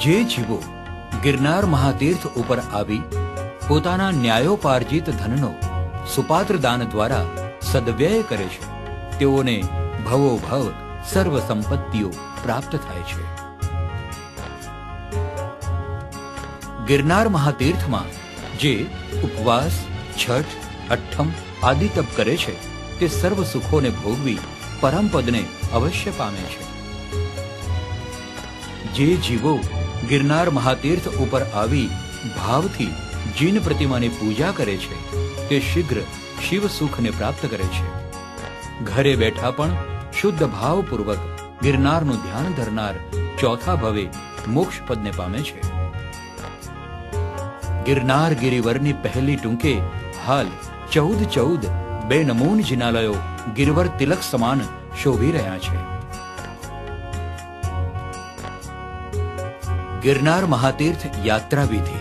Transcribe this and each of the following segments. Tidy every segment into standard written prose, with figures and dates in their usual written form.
જે જીવો ગિરનાર મહાતીર્થ ઉપર આવી પોતાના ન્યાયોપાર્જિત ધનનો સુપાત્ર દાન દ્વારા સદવ્યય કરે છે, તેઓને ભવોભવ સર્વ સંપત્તિઓ પ્રાપ્ત થાય છે. ગિરનાર મહાતીર્થમાં જે ઉપવાસ, છઠ, અઠ્ઠમ આદિ તપ કરે છે તે સર્વ સુખોને ભોગવી પરમપદને અવશ્ય પામે છે. જે જીવો ગિરનાર મહાતીર્થ ઉપર આવી ભાવથી જીન પ્રતિમાની પૂજા કરે છે તે શીઘ્ર શિવ સુખને પ્રાપ્ત કરે છે. ઘરે બેઠા પણ શુદ્ધ ભાવપૂર્વક ગિરનારનું ધ્યાન ધરનાર ચોથા ભવે મોક્ષ પદને પામે છે. ગિરનાર ગિરિવરની પહેલી ટૂંકે હાલ 14 બેનમૂન જિનાલયો ગિરવર તિલક સમાન શોભી રહ્યા છે. ગિરનાર મહાતીર્થ યાત્રા વિધિ.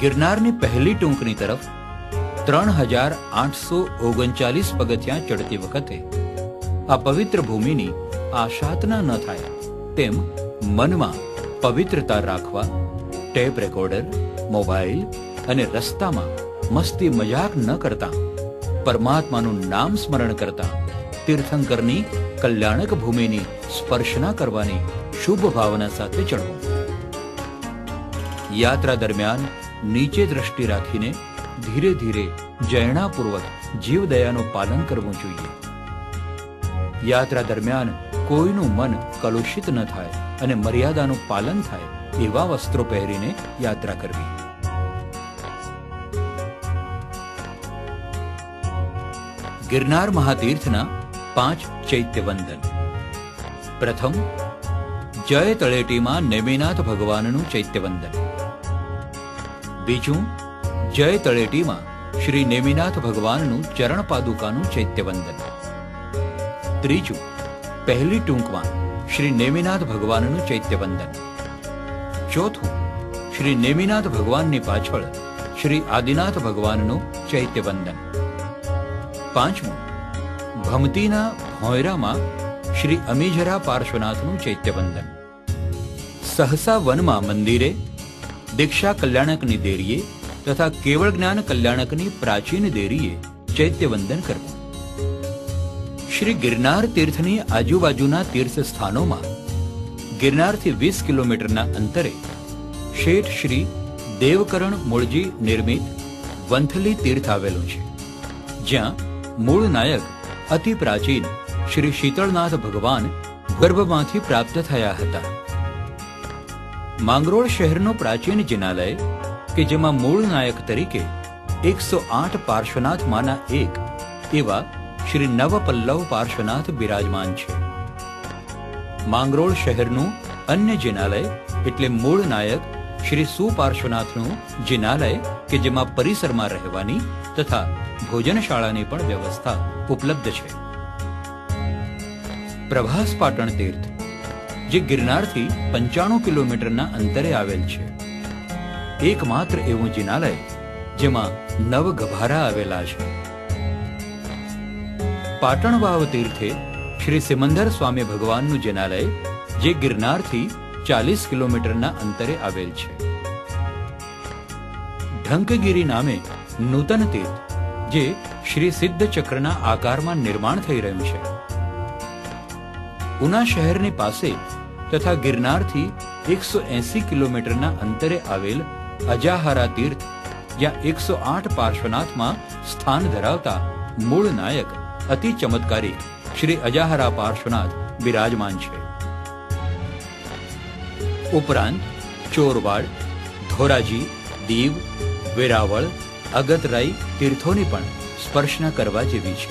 ગિરનારની પહેલી ટૂંકની તરફ 3839 પગથિયાં ચડતી વખતે આ પવિત્ર ભૂમિની આશાતના ન થાય તેમ મનમાં પવિત્રતા રાખવા ટેપ રેકોર્ડર, મોબાઈલ અને રસ્તામાં મસ્તી મજાક ન કરતા પરમાત્માનું નામ સ્મરણ કરતા તીર્થંકરની કલ્યાણક ભૂમિની સ્પર્શના કરવાની શુભ ભાવના સાથે ચડવું. યાત્રા દરમિયાન નીચે દ્રષ્ટિ રાખીને ધીરે ધીરે જયણાપૂર્વક જીવદયાનું પાલન કરવું જોઈએ. યાત્રા દરમિયાન કોઈનું મન કલુષિત ન થાય અને મર્યાદાનું પાલન થાય એવા વસ્ત્રો પહેરીને યાત્રા કરવી. ગિરનાર મહાતીર્થના 5 ચૈત્યવંદન. પ્રથમ, જય તળેટીમાં નેમિનાથ ભગવાનનું ચૈત્યવંદન. બીજું, જય તળેટીમાં શ્રી નેમિનાથ ભગવાનનું ચરણ પાદુકાનું ચૈત્યવંદન. ત્રીજું, પહેલી ટૂંકમાં શ્રી નેમિનાથ ભગવાનનું ચૈત્યવંદન. ચોથું, શ્રી નેમિનાથ ભગવાનની પાછળ શ્રી આદિનાથ ભગવાનનું ચૈત્યવંદન. પાંચમું, ભમતીના ભોંયરામાં શ્રી અમીજરા પાર્શ્વનાથનું ચૈત્યવંદન. સહસા વનમાં મંદિરે, દીક્ષા કલ્યાણકની દેરીએ તથા કેવળ જ્ઞાન કલ્યાણકની પ્રાચીન દેરીએ ચૈત્યવંદન કરવું. શ્રી ગિરનાર તીર્થની આજુબાજુના તીર્થ સ્થાનોમાં ગિરનારથી 20 કિલોમીટરના અંતરે શેઠ શ્રી દેવકરણ મૂળજી નિર્મિત વંથલી તીર્થ આવેલું છે, જ્યાં મૂળ નાયક અતિ પ્રાચીન શ્રી શીતળનાથ ભગવાન ગર્ભમાંથી પ્રાપ્ત થયા હતા. માંગરોળ શહેરનો પ્રાચીન જિનાલય કે જેમાં મૂળ નાયક તરીકે 108 પાર્શ્વનાથમાંના એક એવા શ્રી નવપલ્લવ પાર્શ્વનાથ બિરાજમાન છે. માંગરોળ શહેરનું અન્ય જિનાલય એટલે મૂળ નાયક શ્રી સુપાર્શ્વનાથનું જિનાલય કે જેમાં પરિસરમાં રહેવાની તથા ભોજનશાળાની પણ વ્યવસ્થા ઉપલબ્ધ છે. પ્રભાસ પાટણ તીર્થ, જે ગિરનારથી 95 કિલોમીટરના અંતરે આવેલ છે, એકમાત્ર એવું જિનાલય જેમાં 9 ગભારા આવેલા છે. પાટણ વાવ તીર્થે શ્રી સિમંદર સ્વામી ભગવાનનું જિનાલય, જે ગિરનારથી 40 કિલોમીટરના અંતરે આવેલ છે. ઢંકગીરી નામે નૂતન તીર્થ, જે શ્રી સિદ્ધ ચક્રના આકારમાં નિર્માણ થઈ રહ્યું છે. ઉના શહેરની પાસે તથા ગિરનારથી 180 કિલોમીટરના અંતરે આવેલ અજાહારા તીર્થ, જ્યાં 108 પાર્શ્વનાથમાં સ્થાન ધરાવતા મૂળ નાયક અતિ ચમત્કારિક શ્રી અજાહારા પાર્શ્વનાથ બિરાજમાન છે. ઉપરાંત ચોરવાડ, ધોરાજી, દીવ, વેરાવળ, અગતરાઈ તીર્થોની પણ સ્પર્શના કરવા જેવી છે.